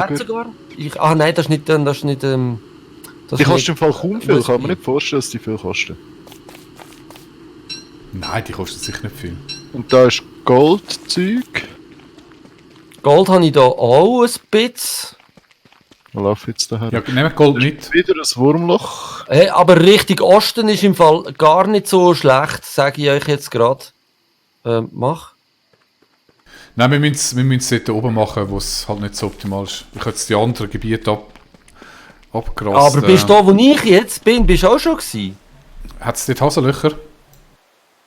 hat sogar. Nein, das ist nicht... Das die kosten im Fall kaum viel, kann man nicht vorstellen, dass die viel kosten. Nein, die kosten sich nicht viel. Und da ist Goldzeug. Gold habe ich da auch ein bisschen. Wo laufe jetzt daher? Ja, nehmt Gold mit. Wieder ein Wurmloch. Hey, aber Richtung Osten ist im Fall gar nicht so schlecht, sage ich euch jetzt gerade. Mach. Nein, wir müssen es dort oben machen, wo es halt nicht so optimal ist. Ich habe jetzt die anderen Gebiete abgerast. Aber bist du da, wo ich jetzt bin, bist du auch schon gewesen? Hat es dort Hasenlöcher?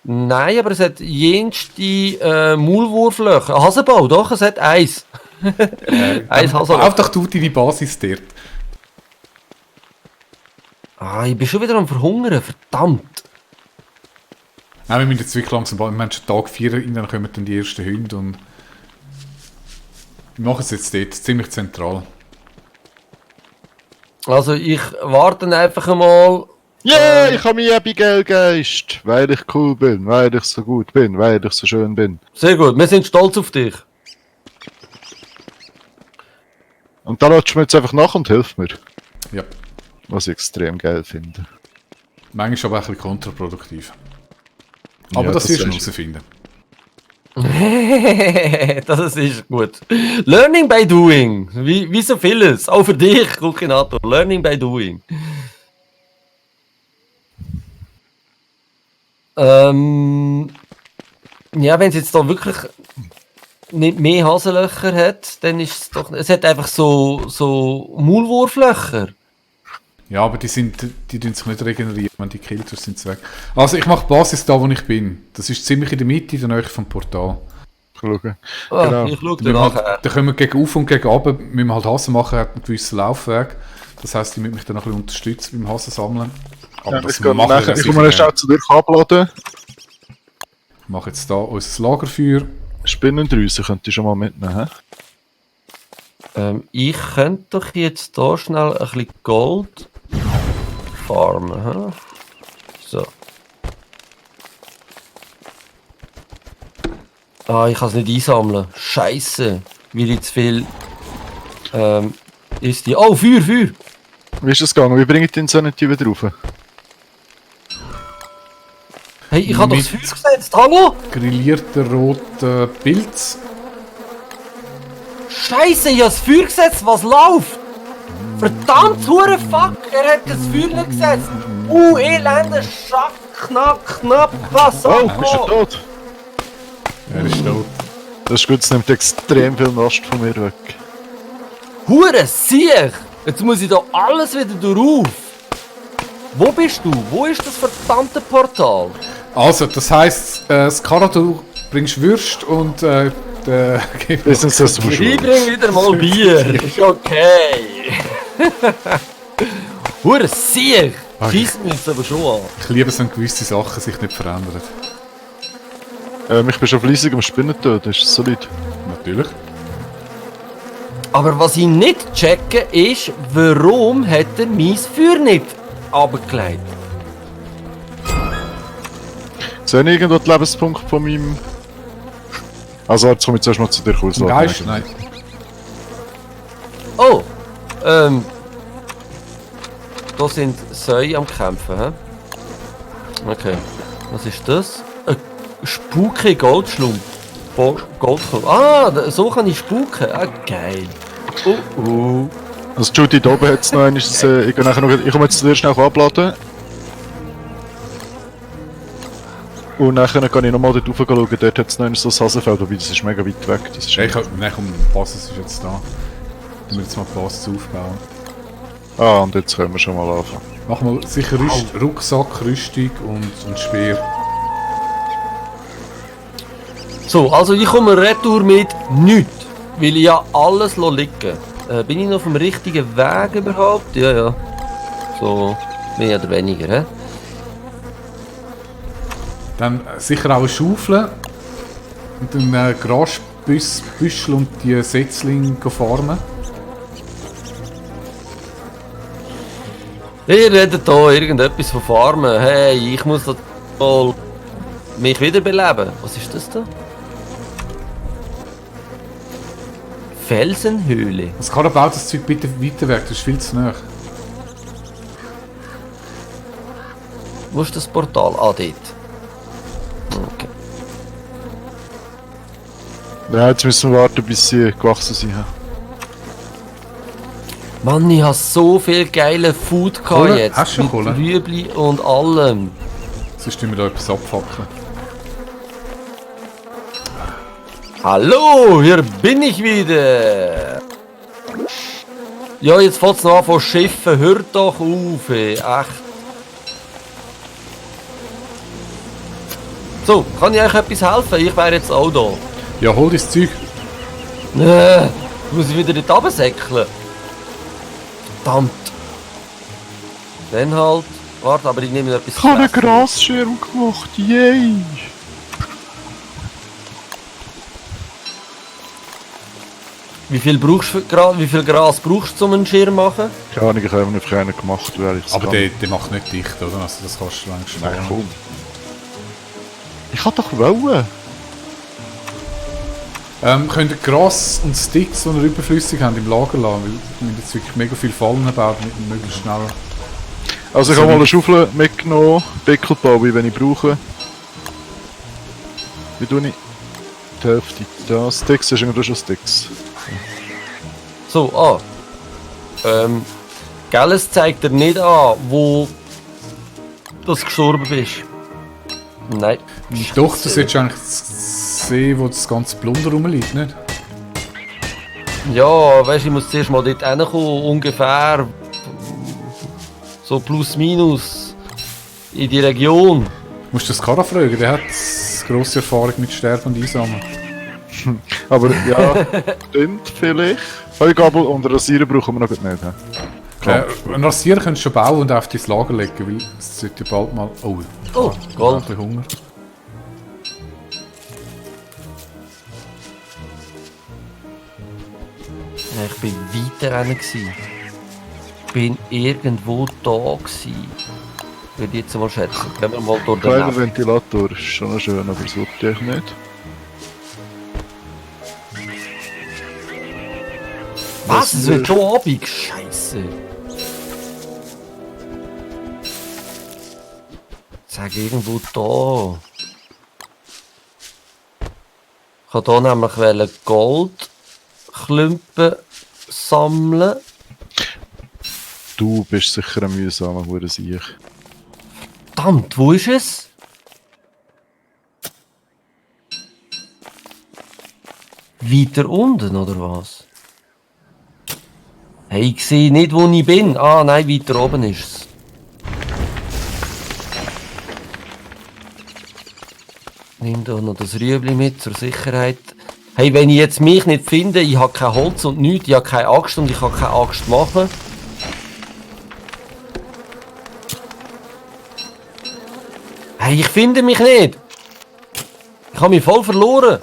Nein, aber es hat jenste Maulwurflöcher. Hasenbau, doch, es hat eins. Eins Hasenloch. Auf doch du deine Basis dort. Ich bin schon wieder am Verhungern, verdammt. Nein, wir müssen jetzt wirklich langsam bauen. Wir haben schon Tag 4 rein, dann kommen dann die ersten Hunde und... Wir machen es jetzt dort, ziemlich zentral. Also ich warte einfach einmal... Yeah, ich habe meinen Abigail-Geist. Weil ich cool bin, weil ich so gut bin, weil ich so schön bin. Sehr gut, wir sind stolz auf dich. Und dann lässt du mir jetzt einfach nach und hilft mir. Ja. Was ich extrem geil finde. Manchmal aber auch ein bisschen kontraproduktiv. Aber Ja, das wirst du ist- herausfinden. Das ist gut. Learning by doing. Wie so vieles. Auch für dich, Kulkinator. Learning by doing. Ja, wenn es jetzt da wirklich nicht mehr Hasenlöcher hat, dann ist es doch... Es hat einfach so Maulwurflöcher. Ja, aber die tun sich nicht regenerieren, wenn die gekillt sind, sind sie weg. Also ich mache die Basis da, wo ich bin. Das ist ziemlich in der Mitte, in der Nähe vom Portal. Schauen. Genau. Ich schaue dir nachher. Da können wir gegen auf und gegen runter, müssen wir halt Hasen machen, hat einen gewissen Laufweg. Das heisst, die müssen mich dann noch ein bisschen unterstützen beim Hasen sammeln. Aber Ja, das ich machen wir ich komme schnell zu dir abladen. Ich mache jetzt da unser Lagerfeuer. Spinnendrüse könnt ihr schon mal mitnehmen. Ich könnte doch jetzt hier schnell ein bisschen Gold farmen. He? So. Ich kann es nicht einsammeln. Scheiße. Weil ich zu viel ist die. Oh, Feuer, Feuer! Wie ist das gegangen? Wie bringt ihr den Sanity wieder rauf? Hey, ich habe doch das Mit- Feuer gesetzt. Hallo? Grillierter roter Pilz. Scheiße, ich habe das Feuer gesetzt. Was läuft? Verdammt, hure Fuck. Er hat das Feuer nicht gesetzt. Elender Schack, knapp. Was Oh, soll bist du tot? Er ist tot. Das ist gut, es nimmt extrem viel Last von mir weg. Hure Siech! Jetzt muss ich da alles wieder drauf. Wo bist du? Wo ist das verdammte Portal? Also, das heisst, Skara, du bringst Würst und Das ist das Ich bring wieder mal Bier. Ist okay. Hure Siech! Schießt mich jetzt aber schon an. Ich liebe es, wenn gewisse Sachen sich nicht verändern. Ich bin schon fleissig am Spinnen tot, das ist solid. Natürlich. Aber was ich nicht checke ist, warum hat er mein Feuer nicht runtergelegt? Sehen irgendwo die Lebenspunkte von meinem... Also jetzt komme ich zuerst mal zu dir kurz. Geist? Nein. Oh! Da sind Säue am Kämpfen, hä? Okay. Was ist das? Ein Spuke Goldschlump. Goldschlump. So kann ich spuken. Geil. Also Judy, da oben hat es noch einen, ich komme jetzt zu dir schnell abladen. Und nachher kann ich nochmal dort rauf schauen, dort hat es noch so ein Hasenfeld, wobei das ist mega weit weg. Das ist Nein, komm, die Basis ist jetzt da. Wir jetzt mal die Basis aufbauen. und jetzt können wir schon mal anfangen. Machen wir sicher Rucksack, Rüstung und Speer. So, also ich komme retour mit nichts, weil ich ja alles liegen. Bin ich noch auf dem richtigen Weg überhaupt? Ja. So, mehr oder weniger, hä? Dann sicher auch eine Schaufel. Und dann Grasbüschel und die Setzlinge farmen. Ihr redet hier irgendetwas von Farmen. Hey, ich muss da mal mich wiederbeleben. Was ist das da? Felsenhöhle. Das kann baut das Zeug bitte weiter weg, das ist viel zu nah. Wo ist das Portal? Ah, dort. Okay. Ja, jetzt müssen wir warten, bis sie gewachsen sind. Mann, ich habe so viel geile Food gehabt Kohle? jetzt. Hast du mit Kohle? Rüebli und allem. Sonst tun wir da etwas abfackeln. Hallo, hier bin ich wieder. Ja, jetzt fängt es noch an von Schiffen. Hört doch auf, ey. Echt. So, kann ich euch etwas helfen? Ich wäre jetzt auch da. Ja, hol das Zeug. Muss ich wieder dort runtersäckeln? Verdammt. Dann halt. Warte, aber ich nehme mir etwas Ich habe eine zu essen. Grasschirm gemacht, yay! Wie viel Gras brauchst du, um einen Schirm zu machen? Keine Ahnung, ich habe einfach einen gemacht, weil ich es Aber kann. der macht nicht dicht, oder? Also das kannst du längst Nein, machen. komm. Ich kann doch wollen. Könnt ihr Gras und Sticks, die ihr überflüssig habt, im Lager lassen? Weil wir jetzt wirklich mega viel Fallen bauen, mit möglichst schnell. Also ich habe mal eine Schaufel mitgenommen, Deckelbau, wenn ich brauche. Wie tue ich? Die Hälfte da. Sticks, hast du schon Sticks? So, gell, es zeigt dir nicht an, wo du gestorben bist. Nein. Doch, du solltest eigentlich sehen, wo das ganze Plunder rumliegt, nicht? Ja, weißt du, ich muss zuerst mal dort hinkommen, ungefähr so plus minus in die Region. Du musst das Kara fragen, der hat grosse Erfahrung mit Sterben und Einsammeln. Aber ja, stimmt vielleicht. Heugabel und Rasierer brauchen wir noch nicht. Einen Rasierer könntest du schon bauen und auf dein Lager legen, weil es sollte bald mal... Oh, Oh, ich habe Gold. ein bisschen Hunger. Ja, ich bin weiter rennen gsi. Ich bin irgendwo da gsi. Würde ich jetzt mal schätzen. Gehen wir mal durch den Kleiner Nebel. Ventilator ist schon schön, aber das wollte ich nicht. Was? Es wird schon Abend? Scheiße. Sag irgendwo da. Ich wollte hier nämlich Goldklumpen sammeln. Du bist sicher ein mühsamer Hurensiech. Verdammt, wo ist es? Weiter unten, oder was? Hey, ich sehe nicht, wo ich bin. Ah, nein, weiter oben ist es. Nimm doch noch das Rüebli mit zur Sicherheit. Hey, wenn ich jetzt mich nicht finde, ich habe kein Holz und nichts, ich habe keine Axt und ich kann keine Axt machen. Hey, ich finde mich nicht. Ich habe mich voll verloren.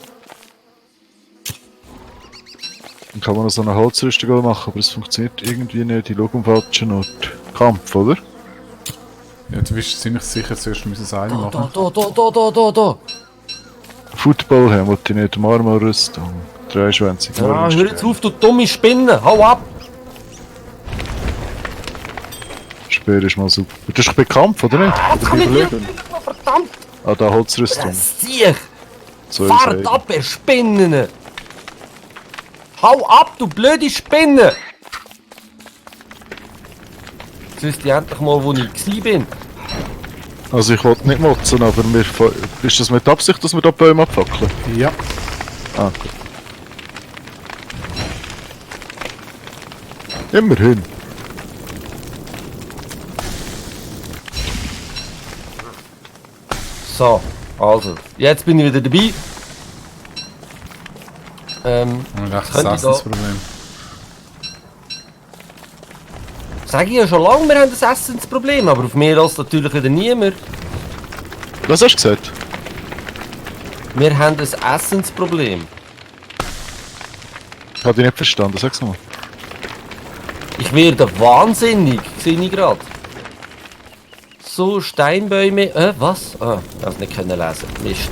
Dann kann man noch so eine Holzrüstung machen, aber es funktioniert irgendwie nicht. Ich schaue am falschen Ort. Kampf, oder? Ja, du wirst ziemlich sicher zuerst müssen Seil Da, machen. da. Football haben wollte ich nicht. Marmorrüstung. Dreischwänzig. Ah, hör jetzt auf, du dumme Spinne. Hau ab. Speer ist mal super. Du bist bei Kampf, oder nicht? Was Oder kann bei ich dir? Überleben? Verdammt. Ah, da Holzrüstung. Das Siech. So Fahrt ist ab, ihr Spinnen. Hau ab, du blöde Spinne. Jetzt wüsste ich endlich mal, wo ich gsi bin. Also ich wollte nicht motzen, aber ist das mit Absicht, dass wir da Bäume abfackeln? Ja. Ah, gut. Immerhin. So, also, jetzt bin ich wieder dabei. Und echt Könnte ein ich da- Essensproblem. Sag ich ja schon lange, wir haben ein Essensproblem, aber auf mir lässt natürlich wieder niemand. Was hast du gesagt? Wir haben ein Essensproblem. Ich habe dich nicht verstanden, sag's mal. Ich werde wahnsinnig, sehe ich gerade. So, Steinbäume. Was? Ah, ich habe es nicht können lesen. Mist.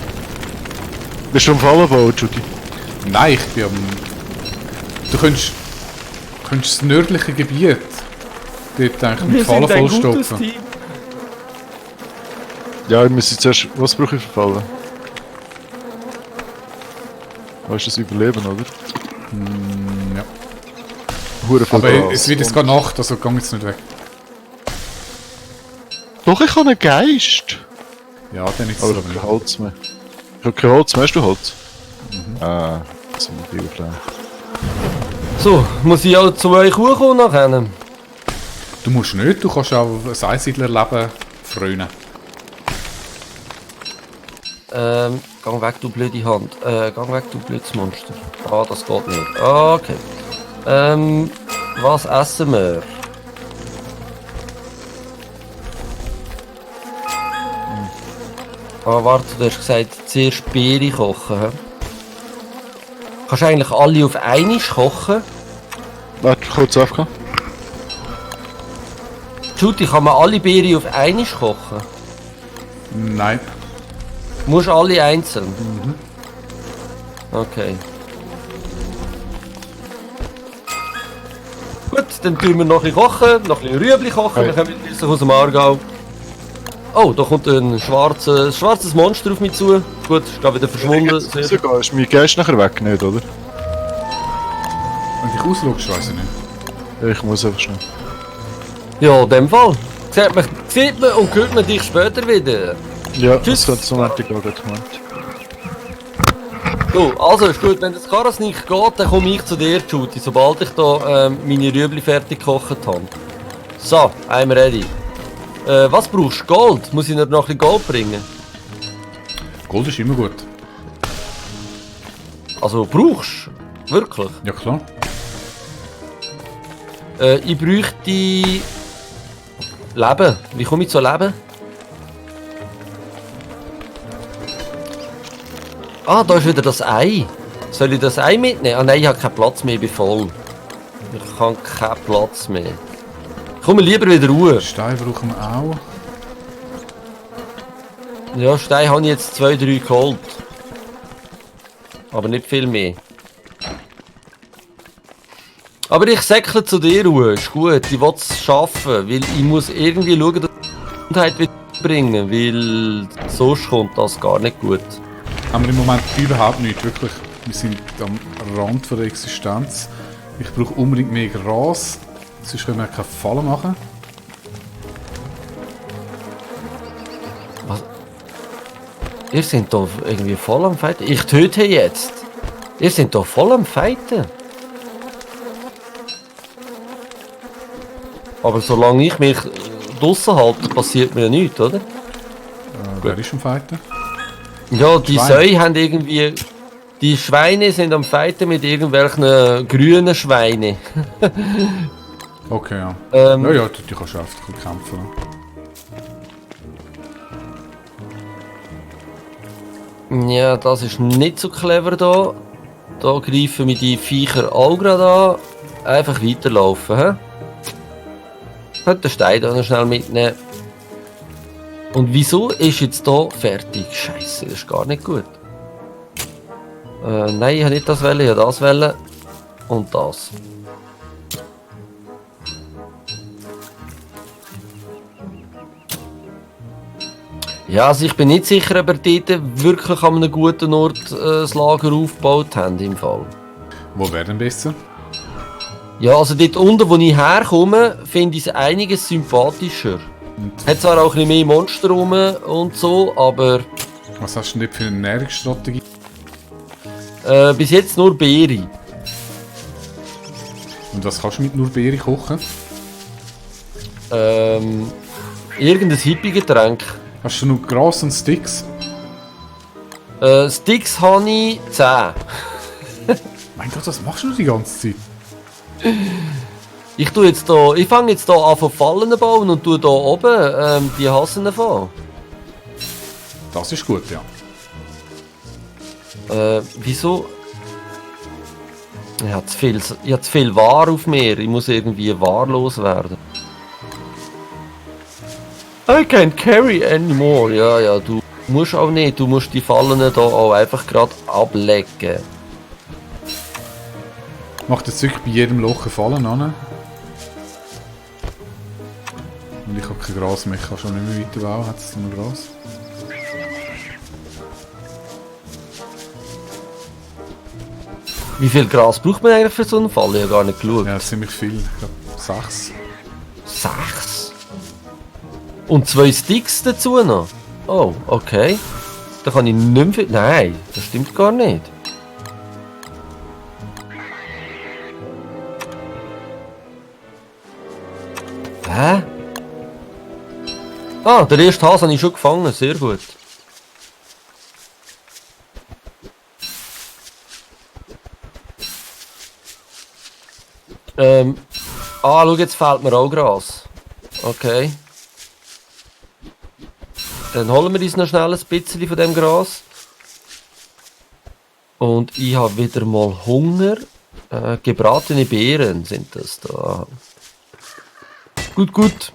Bist du am Fallen bauen, Judy? Nein, ich bin am Du könntest das nördliche Gebiet dort eigentlich mit Wir Fallen sind ein gutes vollstopfen. Team. Ja, ich muss jetzt erst... Was brauche ich für Fallen? Was ist das Überleben, oder? Ja. Hure viel Aber Gras. es wird jetzt gerade Nacht, also geh jetzt nicht weg. Doch, ich habe einen Geist! Ja, dann ist es Aber aber ich habe nicht. kein Holz mehr. Ich habe kein Holz mehr. Hast du Holz? Ah, das sind die Überleben. So, muss ich auch zu euch hochkommen nachher? Du musst nicht, du kannst auch ein Einsiedlerleben frönen. Gang weg, du blöde Hand. Gang weg, du blödes Monster. Ah, das geht nicht. Okay. Was essen wir? Ah, warte, du hast gesagt, zuerst Beere kochen. He? Kannst du eigentlich alle auf einmal kochen? Warte, kurz aufgehen. Judy, kann man alle Beere auf einmal kochen? Nein. Musst alle einzeln? Okay. Gut, dann tun wir noch ein bisschen kochen, noch ein bisschen Rüebli kochen, Okay. wir kommen wieder aus dem Aargau. Oh, da kommt ein schwarzes Monster auf mich zu. Gut, ist gerade wieder verschwunden. Sehr Sogar ist mein Geist nachher weg, nicht, oder? Wenn du dich ausschaust, weiss ich nicht. Ich muss einfach schnell. Ja, in dem Fall. Sieht man und hört man dich später wieder. Ja, Tschüss. das könnte so nett gehen, gut gemeint. So, also ist gut, wenn das Karas nicht geht, dann komme ich zu dir, Judy, sobald ich da meine Rüebli fertig gekocht habe. So, I'm ready. Was brauchst du? Gold? Muss ich dir noch ein bisschen Gold bringen? Gold ist immer gut. Also brauchst du? Wirklich? Ja klar. Ich bräuchte... Leben. Wie komme ich zu Leben? Ah, da ist wieder das Ei. Soll ich das Ei mitnehmen? Ah nein, ich habe keinen Platz mehr, ich bin voll. Ich habe keinen Platz mehr. Komm lieber wieder Ruhe. Stein brauchen wir auch. Ja, Stein habe ich jetzt 2, 3 geholt. Aber nicht viel mehr. Aber ich säckle zu dir, Ruhe. Ist gut, ich will es schaffen. Weil ich muss irgendwie schauen, dass ich die Gesundheit wieder bringen. Weil sonst kommt das gar nicht gut. Haben wir im Moment überhaupt nicht, wirklich. Wir sind am Rand von der Existenz. Ich brauche unbedingt mehr Gras, sonst können wir keine Fallen machen. Ihr seid doch irgendwie voll am Fighten. Ich töte jetzt. Ihr seid doch voll am Fighten. Aber solange ich mich draussen halte, passiert mir nichts, oder? Wer ist am Fighten? Ja, die Schweine. Säue haben irgendwie... Die Schweine sind am Fighten mit irgendwelchen grünen Schweinen. Okay, ja. Ähm, Ja, du kannst einfach ein bisschen kämpfen. Ne? Ja, das ist nicht so clever da. Da greifen wir die Viecher auch gerade an. Einfach weiterlaufen, hä? Könnt den Stein da noch schnell mitnehmen. Und wieso ist jetzt da fertig? Scheiße, das ist gar nicht gut. Nein, ich habe nicht das wollen, ich habe das wollen. Und das. Ja, also ich bin nicht sicher, ob wir dort wirklich an einem guten Ort das Lager aufgebaut haben im Fall. Wo wäre denn besser? Ja, also dort unten, wo ich herkomme, finde ich es einiges sympathischer. Hat zwar auch ein bisschen mehr Monster rum und so, aber Was hast du denn dort für eine Ernährungsstrategie? bis jetzt nur Beere. Und was kannst du mit nur Beere kochen? Irgendein Hippie-Getränk. Hast du nur Gras und Sticks? Sticks habe ich 10. Mein Gott, was machst du die ganze Zeit? Ich fange jetzt hier an von Fallen zu bauen und tue hier oben die Hasen von. Das ist gut, ja. Wieso? Ich habe zu viel Ware auf mir. Ich muss irgendwie wahllos werden. I can't carry anymore. Ja, du musst auch nicht. Du musst die Fallen hier auch einfach gerade ablecken. Macht jetzt wirklich bei jedem Loch eine Falle an. Und ich habe kein Gras mehr, ich kann schon nicht mehr weiter bauen. Hat es noch Gras? Wie viel Gras braucht man eigentlich für so einen Fall? Ich habe gar nicht geschaut. Ja, ziemlich viel. Ich glaube 6. 6? Und 2 Sticks dazu noch? Oh, okay. Da kann ich nicht mehr viel... Nein, das stimmt gar nicht. Hä? Ah, der erste Hase habe ich schon gefangen. Sehr gut. Schau, jetzt fehlt mir auch Gras. Okay. Dann holen wir uns noch schnell ein bisschen von dem Gras. Und ich habe wieder mal Hunger. Gebratene Beeren sind das da. Gut, gut.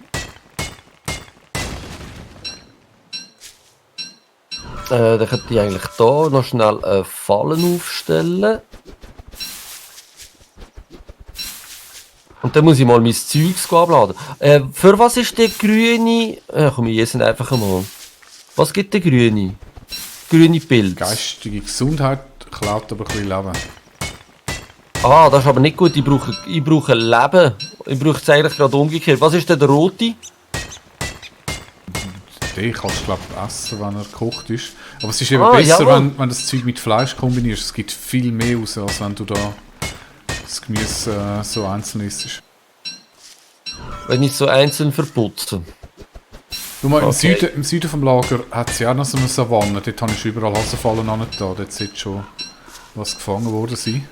Dann könnte ich eigentlich da noch schnell Fallen aufstellen. Und dann muss ich mal mein Zeugs abladen. Für was ist der grüne... komm, ich esse ihn einfach mal. Was gibt der grüne? Grüne Pilz. Geistige Gesundheit klaut aber ein bisschen Leben. Ah, das ist aber nicht gut. Ich brauche Leben. Ich brauche es eigentlich gerade umgekehrt. Was ist denn der rote? Den kannst du glaube ich essen, wenn er gekocht ist. Aber es ist eben jawohl. besser, wenn du das Zeug mit Fleisch kombinierst. Es gibt viel mehr raus, als wenn du da das Gemüse so einzeln isst. Wenn ich es so einzeln verputze. Schau mal, Okay. im Süden vom Lager hat es ja auch noch so eine Savanne. Dort habe ich schon überall Hasenfallen angetan. Dort sollte schon was gefangen worden sein.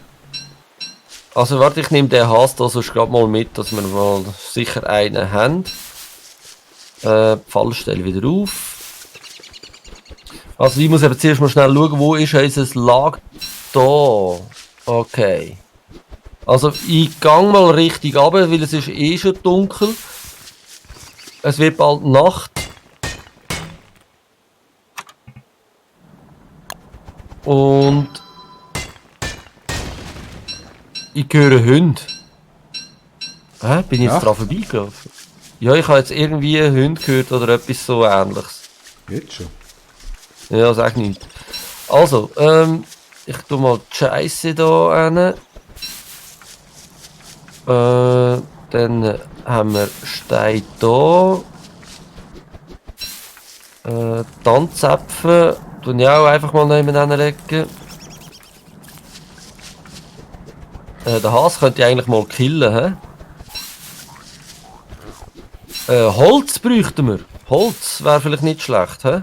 Also warte, ich nehme den Hase da sonst gerade mal mit, dass wir mal sicher einen haben. Fallstelle wieder auf. Also ich muss eben zuerst mal schnell schauen, wo ist unser Lager? Da. Okay. Also ich gehe mal richtig runter, weil es ist eh schon dunkel. Es wird bald Nacht. Und ich höre Hunde. Hä? Bin ich jetzt Ja. dran vorbeigelaufen? Ja, ich habe jetzt irgendwie einen Hund gehört oder etwas so ähnliches. Jetzt schon. Ja, sag nicht. Also, ich tu mal die Scheisse da hin. Dann haben wir Stein da. Tanzäpfel tun ich auch einfach mal nebeneinander legen. Den Hase könnte ich eigentlich mal killen, hä? Holz bräuchten wir. Holz wäre vielleicht nicht schlecht, hä?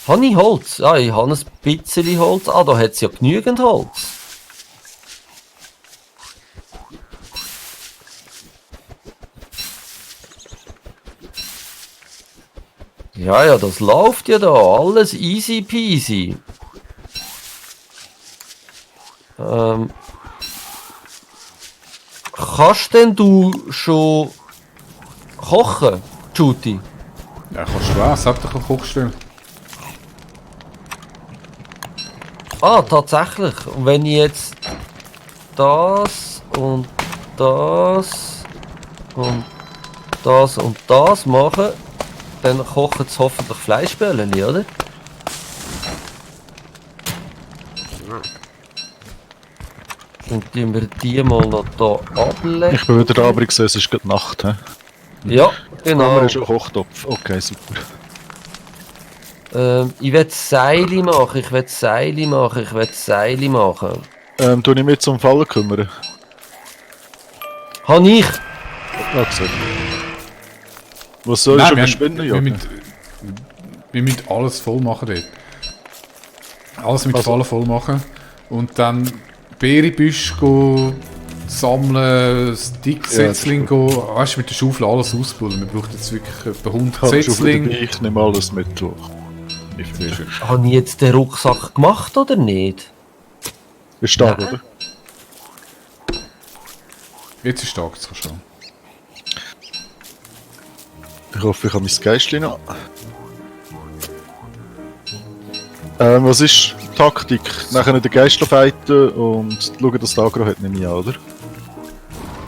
Habe ich Holz? Ah, ich habe ein bisschen Holz. Ah, da hat es ja genügend Holz. Ja, ja, das läuft ja da. Alles easy peasy. Kannst denn du schon kochen, Juti? Ja, kannst du auch. Sag doch eine Kochstelle. Ah, tatsächlich. Und wenn ich jetzt das und das und das und das mache, dann kochen es hoffentlich Fleischbällchen, oder? Dann tun wir die mal noch hier ablegen. Ich bin wieder da, aber ich sehe, es ist gerade Nacht. He? Ja, genau. Kamera ist ein Kochtopf. Okay, super. Ich will Seile machen, ich will Seile machen, ich will Seile machen. Tu ich mich zum Fallen kümmern? Han ich? Ah, gesagt. Was soll ich schon mit Spinnen jagen? Wir müssen alles voll machen dort. Alles mit Also- Fallen voll machen. Und dann Beerenbüsche sammeln, Sticksetzling weißt du, mit der Schaufel alles ausbullen. Wir brauchen jetzt wirklich etwa 100 Ich Setzlinge. Ich nehme alles mit durch. Sehr schön. Habe ich jetzt den Rucksack gemacht oder nicht? Ist stark, oder? Jetzt ist stark, jetzt kannst du schon. Ich hoffe, ich habe mein Geistchen noch. Was ist Taktik. Nachher den Geist fighten und schauen, dass der Agro hat, nehme ich an, oder?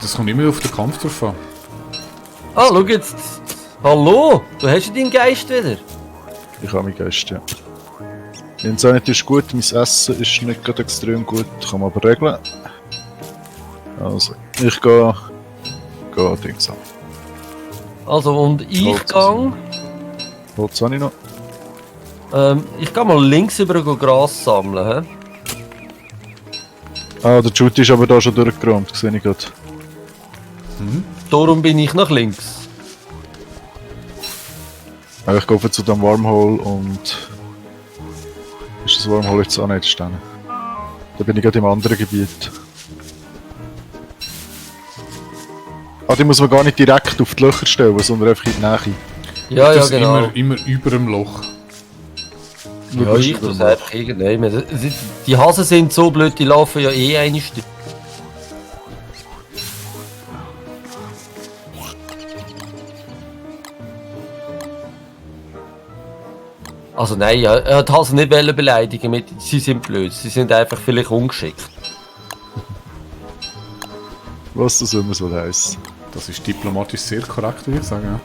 Das kommt immer auf den Kampf drauf an. Ah, schau jetzt. Hallo, du hast ja deinen Geist wieder. Ich habe meinen Geist, ja. Insanity ist gut, mein Essen ist nicht gerade extrem gut, kann man aber regeln. Also, ich gehe Dings an. Also, und ich gang. Holz habe ich noch. Ich gehe mal links über Gras sammeln. He? Ah, der Judy ist aber da schon durchgeräumt, sehe ich gerade. Darum bin ich nach links. Ich gehe zu dem Wormhole und... Ist das Wormhole jetzt auch nicht stehen? Da bin ich gerade im anderen Gebiet. Ah, die muss man gar nicht direkt auf die Löcher stellen, sondern einfach in die Nähe. Ja, ja, Das genau. immer über dem Loch. Ja, ich das einfach irgendwann. Die Hasen sind so blöd, die laufen ja eh eine Stunde. Also nein, er hat Hasen nicht beleidigen mit, sie sind blöd, sie sind einfach vielleicht ungeschickt. Was das immer so heisst. Das ist diplomatisch sehr korrekt, würde ich sagen.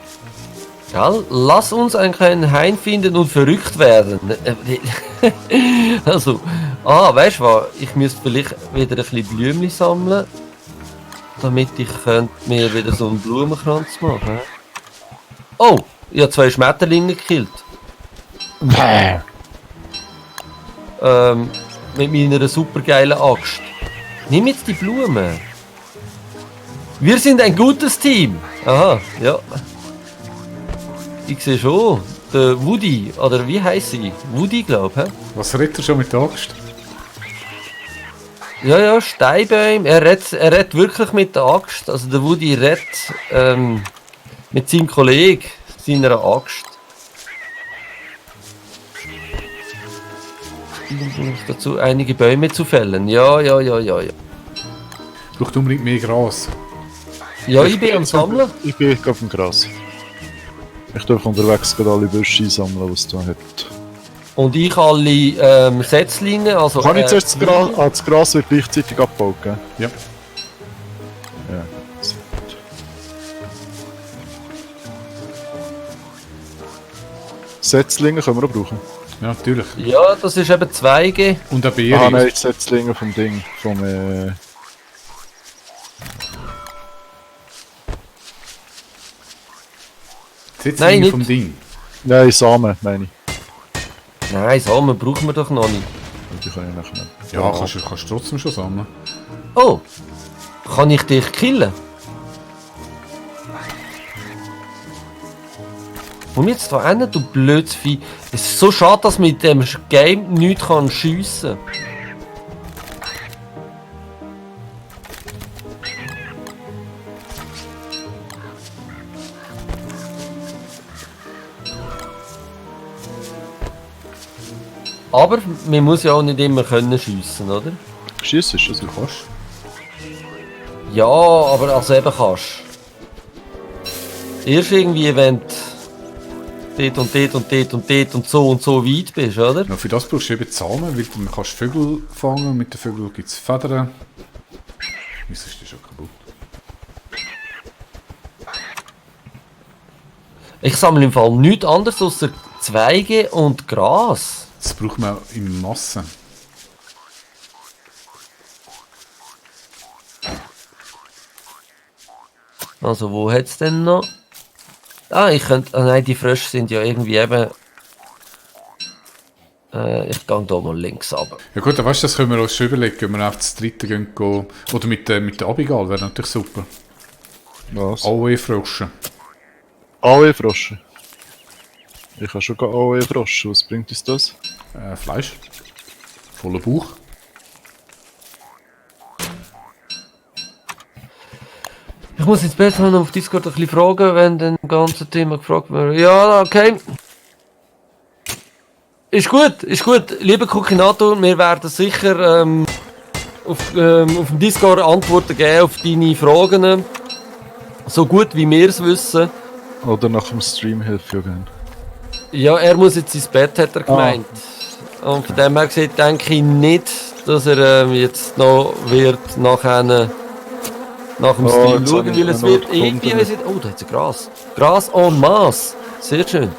Gell? Lass uns einen kleinen Hain finden und verrückt werden. Also, weißt du was? Ich müsste vielleicht wieder ein bisschen Blümchen sammeln, damit ich mir wieder so einen Blumenkranz machen. Oh, ich habe 2 Schmetterlinge gekillt. Mit meiner supergeilen Axt. Nimm jetzt die Blumen. Wir sind ein gutes Team. Aha, ja. Ich sehe schon. Der Woody, oder wie heisst sie? Woody, glaube ich. Was redet er schon mit der Axt? Ja, ja, Steinbäume. Er redet wirklich mit der Axt. Also der Woody redet mit seinem Kollegen, seiner Axt. Dazu einige Bäume zu fällen. Ja. Braucht unbedingt mehr Gras. Ja, ich bin am Sammeln. Ich bin auf dem Gras. Ich darf unterwegs gerade alle Büsche einsammeln, was es da hat. Und ich alle Setzlinge, also... Kann ich zuerst das Gras wird gleichzeitig abgebaut, gell? Ja. Ja, sehr gut. Setzlinge können wir auch brauchen. Ja, natürlich. Ja, das ist eben Zweige. Und eine Beere. Ah nein, die Setzlinge vom Ding, vom Setzlinge Nein, vom nicht. Ding. Nein, Samen, meine ich. Nein, Samen brauchen wir doch noch nicht. Die kann ich nachher nehmen. Ja, kannst du trotzdem schon sammeln. Oh, kann ich dich killen? Komm jetzt da hin, du blödes Vieh. Es ist so schade, dass man mit dem Game nichts schiessen kann. Aber man muss ja auch nicht immer können schiessen, oder? Schiessen ist das Du kannst. Ja, aber als eben kannst. Erst irgendwie, wenn du dort und dort und dort und dort und so weit bist, oder? Ja, für das brauchst du eben Samen, weil du kannst Vögel fangen. Mit den Vögeln gibt es Federn. Wieso ist die schon kaputt? Ich sammle im Fall nichts anderes außer Zweige und Gras. Das braucht man auch in Massen. Also, wo hat es denn noch? Ich könnte... Ah nein, die Frösche sind ja irgendwie eben... ich gehe hier mal links runter. Ja gut, dann weißt du, das können wir uns schon überlegen, wenn wir auf das dritte gehen. Oder mit der Abigail, wäre natürlich super. Was? AOE-Frösche. AOE-Frosche. Ich habe schon AOE-Frosche. Was bringt uns das? Fleisch. Voller Bauch. Ich muss jetzt besser noch auf Discord ein bisschen fragen, wenn dann das ganze Thema gefragt wird. Ja, okay. Ist gut. Lieber Kokinator, wir werden sicher auf dem Discord Antworten geben auf deine Fragen. So gut wie wir es wissen. Oder nach dem Stream hilft ja gerne. Ja, er muss jetzt ins Bett, hat er gemeint. Und von dem her gesehen denke ich nicht, dass er jetzt noch wird nachher nach dem Oh, Stream jetzt schauen, habe ich weil es einen wird Ort irgendwie... gefunden. Oh, da hat es Gras. Gras en masse. Sehr schön.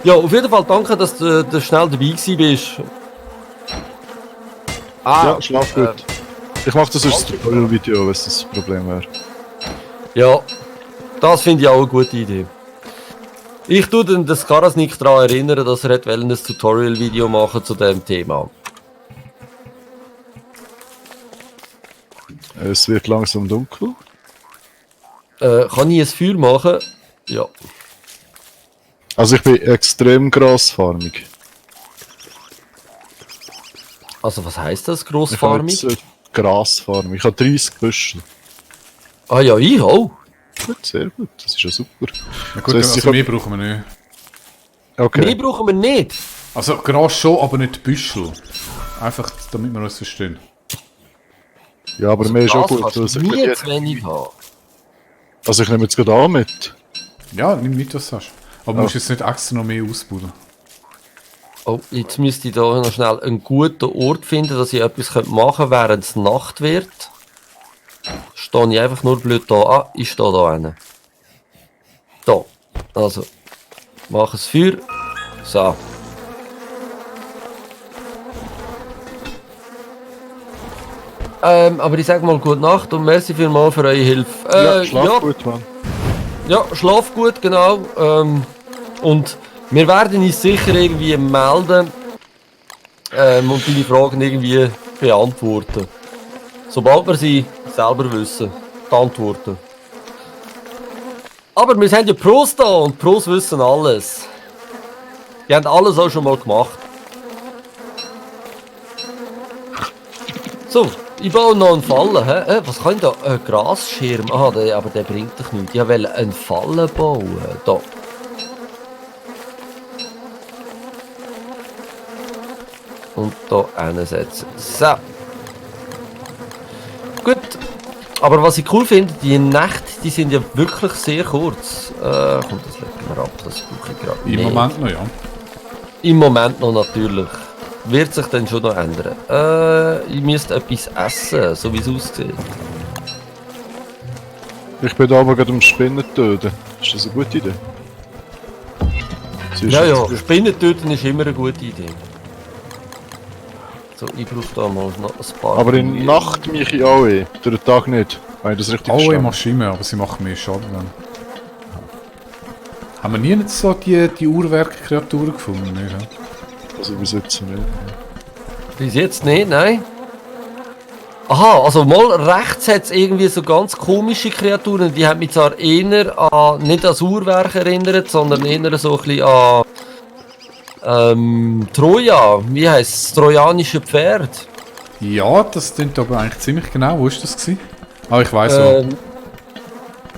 Ja, auf jeden Fall danke, dass du schnell dabei gewesen bist. Ja, schlaf gut. Ich mache das als Tutorial-Video, wenn es das Problem wäre. Ja, das finde ich auch eine gute Idee. Ich tue den Skarasnik daran erinnern, dass er ein Tutorial-Video machen zu diesem Thema. Es wird langsam dunkel. Kann ich ein Feuer machen? Ja. Also ich bin extrem grasfarmig. Also was heisst das, Ich habe grossfarmig? jetzt Grasfarmig. Ich habe 30 Büschel. Ah ja, ich auch. Gut, sehr gut. Das ist ja super. Ja gut, Das heisst, also mehr brauchen wir nicht. Okay. Mehr brauchen wir nicht. Also Gras schon, aber nicht Büschel. Einfach, damit wir uns verstehen. Ja, aber mir ist auch Das gut. kannst Weil es du nie erklärt- zu wenig haben. Also ich nehme jetzt gerade an mit. Ja, nimm mit, was du hast. Aber du musst jetzt nicht extra noch mehr ausbauen. Oh, jetzt müsste ich da noch schnell einen guten Ort finden, dass ich etwas machen könnte, während es Nacht wird. Stehe ich einfach nur blöd da. Ah, ich stehe da hinten. Da. Also, mach ein Feuer. So. Aber ich sage mal gute Nacht und merci vielmals für eure Hilfe. Ja, schlaf gut, Mann. Ja, schlaf gut, genau. Und wir werden uns sicher irgendwie melden und deine Fragen irgendwie beantworten. Sobald wir sie selber wissen, die Antworten. Aber wir sind ja Pros da und Pros wissen alles. Die haben alles auch schon mal gemacht. So, ich baue noch einen Fallen. Hä? Was kann ich da? Ein Grasschirm. Aha, aber der bringt dich nichts. Ich wollte einen Fallen bauen. Da. Und da hinsetzen. So. Gut. Aber was ich cool finde, die Nächte, die sind ja wirklich sehr kurz. Kommt, das legen wir ab, das brauche ich gerade Im nicht. Moment noch, ja. Im Moment noch natürlich. Wird sich dann schon noch ändern. Ich müsste etwas essen, so wie es aussieht. Ich bin da aber gerade am Spinnen töten. Ist das eine gute Idee? Sie ist Ja, jetzt- ja, Spinnen töten ist immer eine gute Idee. So, ich brauche da mal noch ein paar... Aber in der Nacht mich ich auch durch den Tag nicht. Wenn ich das richtig Alle verstanden machst du immer, aber sie machen mehr Schaden dann. Haben wir nie nicht so die Uhrwerk-Kreaturen gefunden? Nicht, ja? Also bis jetzt nicht. Bis jetzt nicht, nein. Aha, also mal rechts hat es irgendwie so ganz komische Kreaturen. Die haben mich zwar eher an, nicht an das Uhrwerk erinnert, sondern eher so ein bisschen an Troja. Wie heisst es? Das trojanische Pferd. Ja, das klingt aber eigentlich ziemlich genau. Wo ist das gewesen? Ah, ich weiss auch.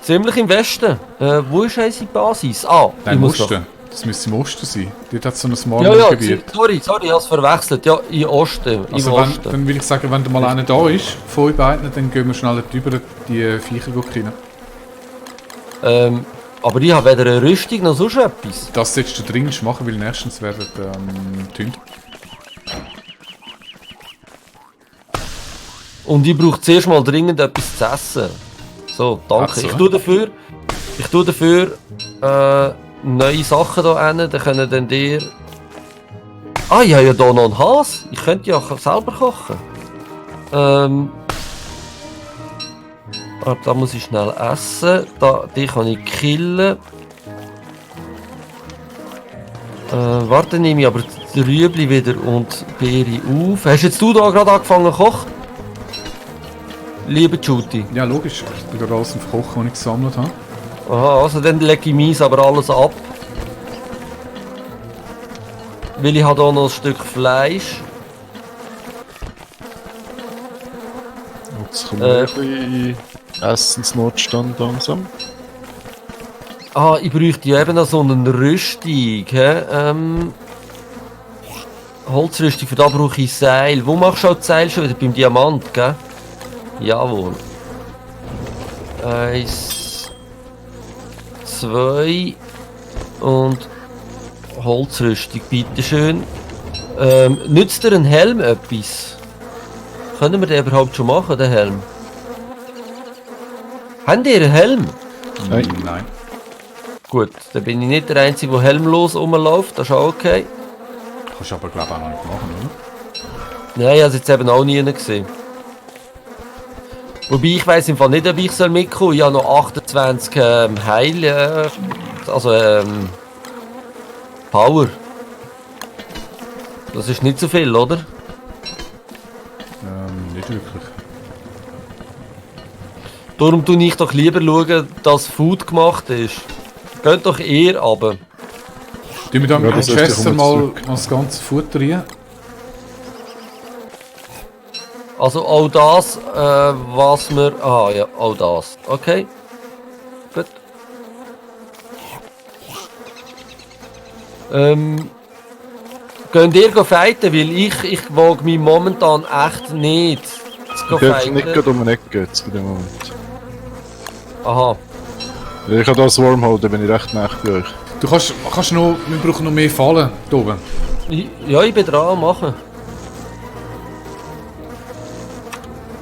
Ziemlich im Westen. Wo ist unsere Basis? Ah, Nein, ich im muss doch- Osten. Das müsste im Osten sein. Dort hat es so ein Ja, ja, Marmorgebiet. sorry, ich habe es verwechselt. Ja, im Osten. Im Also wenn, Osten. dann würde ich sagen, wenn da mal einer da ist, von euch beiden, dann gehen wir schnell drüber die Viecher rein. Aber ich habe weder eine Rüstung noch sonst etwas. Das solltest du dringend machen, weil nächstens werden die Hunde. Und ich brauche zuerst mal dringend etwas zu essen. So, danke. Ach so. Ich tue dafür neue Sachen hier hin. Dann können dann dir... Ah, ich habe ja hier noch einen Hase. Ich könnte ja selber kochen. Da muss ich schnell essen. Die kann ich killen. Warte, nehme ich aber die Rüebli wieder und Beere auf. Hast jetzt du da gerade angefangen zu kochen? Liebe Judy. Ja, logisch. Ich bin gerade alles auf Kochen, was ich gesammelt habe. Aha, also dann lege ich meins aber alles ab. Weil ich habe hier noch ein Stück Fleisch. Jetzt kommen wir ein bisschen in Essensnotstand langsam. Ah, ich bräuchte ja eben noch so eine Rüstung. He? Holzrüstung, für da brauche ich Seil. Wo machst du auch die Seil schon wieder? Beim Diamant, gell? Jawohl. 1, 2 und Holzrüstung, bitteschön. Nützt dir ein Helm etwas? Können wir den überhaupt schon machen, den Helm? Habt ihr einen Helm? Nein. Gut, dann bin ich nicht der Einzige, der helmlos rumläuft, das ist auch okay. Kannst du aber glaube ich auch noch nicht machen, oder? Nein, ich habe es jetzt eben auch nie gesehen. Wobei ich weiss im Fall nicht, ob ich mitkommen soll. Ich habe noch 28 Heil, Power. Das ist nicht so viel, oder? Nicht wirklich. Darum tue ich doch lieber schauen, dass Food gemacht ist. Geht doch eher runter. Tun wir dann Ja, mit das dem heißt, ich Chester komme mal zurück. das ganze Futter rein? Also auch das, was wir... Ah ja, auch das. Okay. Gut. Könnt ihr fighten? Weil ich wage mich momentan echt nicht zu Ich darf nicht fighten. gerade um eine Ecke jetzt bei dem Moment. Aha. Ich habe das Wormhole, da bin ich recht nah bei euch. Du kannst noch... Wir brauchen noch mehr Fallen da oben. Ja, ich bin dran am machen.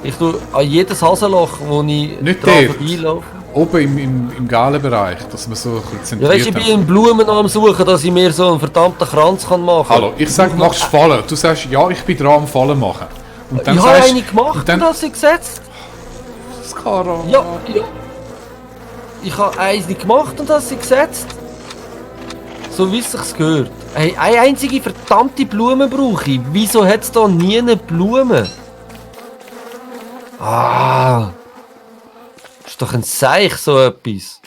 Ich tue an jedes Hasenloch, wo ich Nicht dran dort. vorbeilaufe. Oben im gelben Bereich, dass wir so ein bisschen Ja, weißt du, ich zentriert bin in Blumen am Suchen, dass ich mir so einen verdammten Kranz kann machen kann. Hallo, ich sag, machst Fallen. Du sagst, ja, ich bin dran am Fallen machen. Und Ich habe eine gemacht und und dann... das gesetzt. Skara. Ja. Ich habe eine gemacht und das gesetzt. So wie es sich gehört. Hey, eine einzige verdammte Blume brauche ich. Wieso hat es da nie eine Blume? Ah. Ist doch ein Seich, so etwas.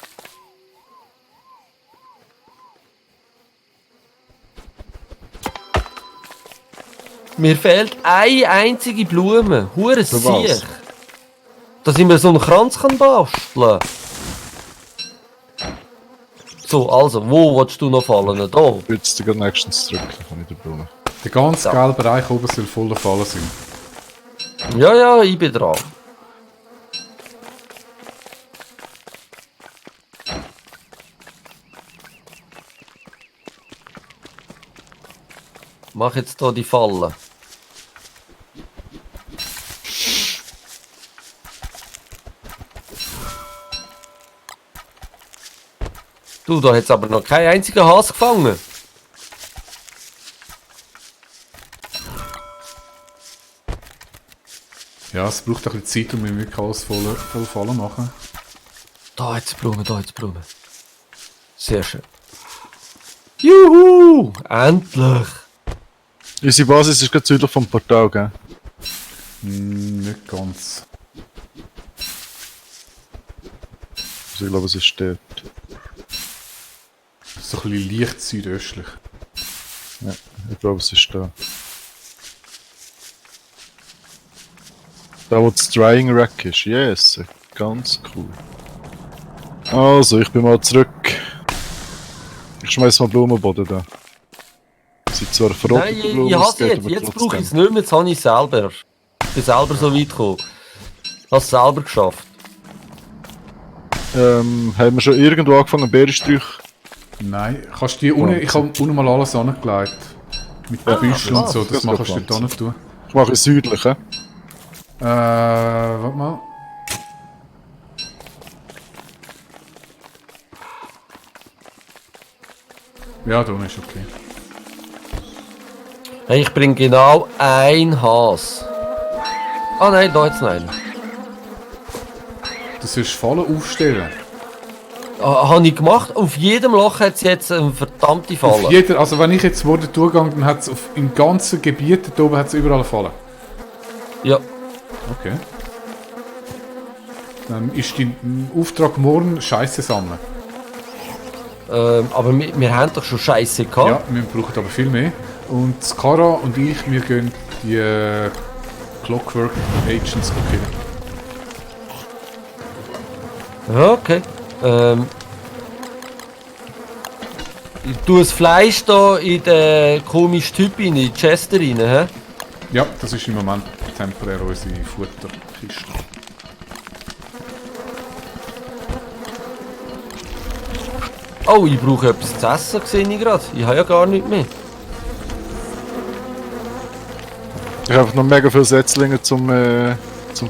Mir fehlt eine einzige Blume. Hure Für was? Siech. Dass ich mir so einen Kranz kann basteln. So, also, wo willst du noch fallen? Da. Ich will jetzt gerade nächstens zurück, dann kann ich den Brunnen. Der ganze gelbe Bereich oben soll voller Fallen sein. Ja, ja, ich bin dran. Mach jetzt hier die Falle. Du, da hat's aber noch kein einziger Hase gefangen. Ja, es braucht ein bisschen Zeit, um wir wirklich alles voll Fallen machen. Da hat's Blumen, da hat's Blumen. Sehr schön. Juhu! Endlich! Unsere Basis ist gerade südlich vom Portal, gell? Nicht ganz. Also ich glaube, es ist dort. So ein bisschen leicht südöstlich. Ja, ich glaube, es ist da. Da, wo das Drying Rack ist. Yes, ganz cool. Also, ich bin mal zurück. Ich schmeiß mal Blumenboden da. Sie sind zwar Nein, verrottet, ich hasse jetzt. Jetzt brauche ich es nicht mehr, jetzt habe ich es selber. Ich bin selber so weit gekommen. Ich habe es selber geschafft. Haben wir schon irgendwo angefangen, Beerensträuche? Nein, kannst du die unten... Ich habe unten mal alles angelegt. Mit den Büscheln und so, das das ist machst du geplant. dort hin tun. Ich mache südlich, hä? Warte mal. Ja, da ist okay. Hey, ich bringe genau ein Has. Ah nein, da jetzt einen. Du sollst Fallen aufstellen. Ah, habe ich gemacht. Auf jedem Loch hat es jetzt eine verdammte Falle. Auf jeder, also wenn ich jetzt wo durchgehe, dann hat es im ganzen Gebiet da oben hat's überall Fallen. Ja. Okay. Dann ist dein Auftrag morgen Scheiße sammeln. Aber wir haben doch schon Scheiße gehabt. Ja, wir brauchen aber viel mehr. Und Skara und ich, wir gehen die Clockwork Agents killen. Ja, okay. Ich tue das Fleisch da in den komischen Typ rein, in die Chester rein, hä? Ja, das ist im Moment temporär unsere Futterkiste. Oh, ich brauche etwas zu essen, sehe ich gerade. Ich habe ja gar nichts mehr. Ich habe einfach noch mega viele Setzlinge zum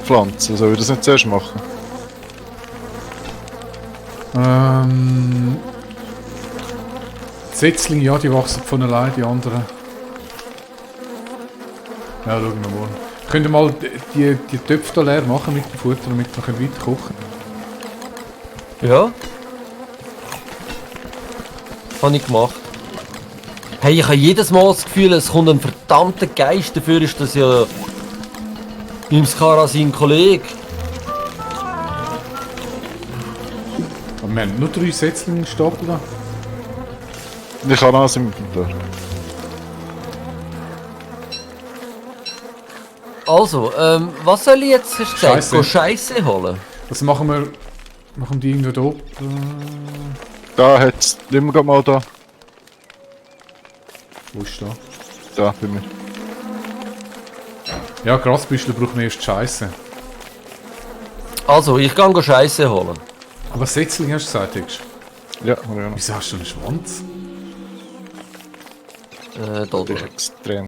Pflanzen. Soll ich das nicht zuerst machen? Die Setzlinge, ja, die wachsen von allein, die anderen. Ja, schauen wir mal. Könnt ihr mal die Töpfe da leer machen mit dem Futter, damit wir weiter kochen können? Ja. Habe ich gemacht. Hey, ich habe jedes Mal das Gefühl, es kommt ein verdammter Geist. Dafür ist das ja beim Skara sein Kollege. Aber wir haben nur 3 Setzlinge im Stapel da. Ich habe alles im Inventar. Also, was soll ich jetzt, hast du gesagt? Scheisse. Go Scheisse holen? Das machen wir. Machen die irgendwo da oben? Da hat's. Nimm wir mal da. Wo ist da? Da bei mir. Ja, Grasbüschel braucht man erst Scheiße. Also, ich gehe Scheisse holen. Aber Setzling hast du gesagt, Higgs? Ja, habe ich auch noch. Wieso hast du einen Schwanz? Da drüben. Extrem.